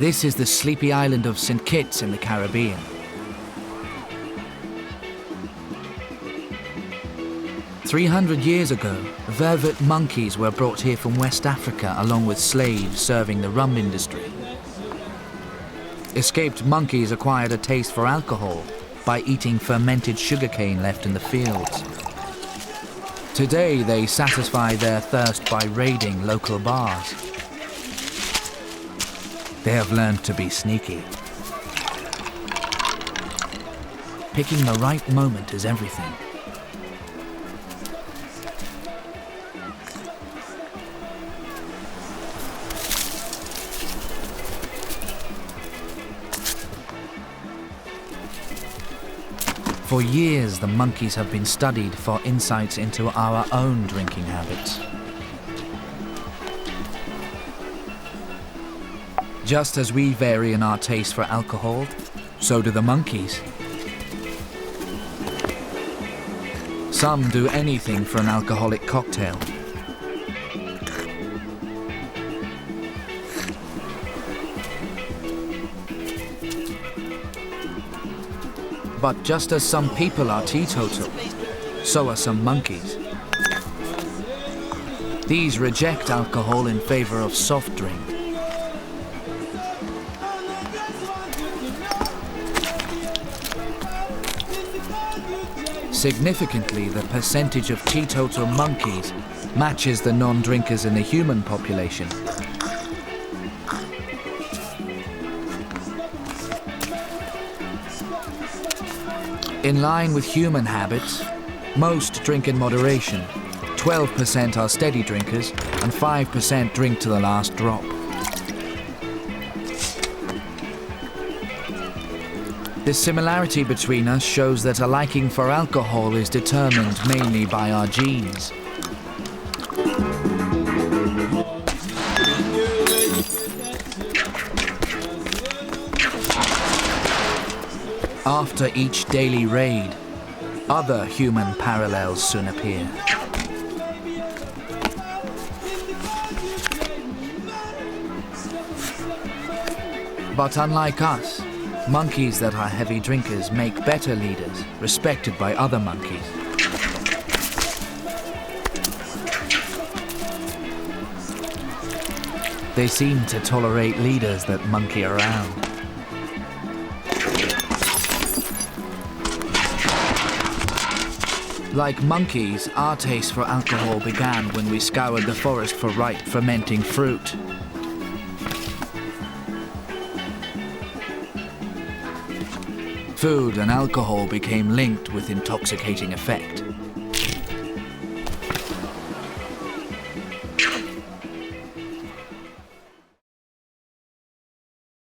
This is the sleepy island of St. Kitts in the Caribbean. "300 years ago, Vervet monkeys were brought here from West Africa along with slaves serving the rum industry. Escaped monkeys acquired a taste for alcohol by eating fermented sugarcane left in the fields. Today they satisfy their thirst by raiding local bars. They have learned to be sneaky. Picking the right moment is everything. For years, the monkeys have been studied for insights into our own drinking habits. Just as we vary in our taste for alcohol, so do the monkeys. Some do anything for an alcoholic cocktail. But just as some people are teetotal, so are some monkeys. These reject alcohol in favor of soft drink. Significantly, the percentage of teetotal monkeys matches the non-drinkers in the human population. In line with human habits, most drink in moderation. 12% are steady drinkers and 5% drink to the last drop. This similarity between us shows that a liking for alcohol is determined mainly by our genes. After each daily raid, other human parallels soon appear. But unlike us, monkeys that are heavy drinkers make better leaders, respected by other monkeys. They seem to tolerate leaders that monkey around. Like monkeys, our taste for alcohol began when we scoured the forest for ripe fermenting fruit. Food and alcohol became linked with intoxicating effect.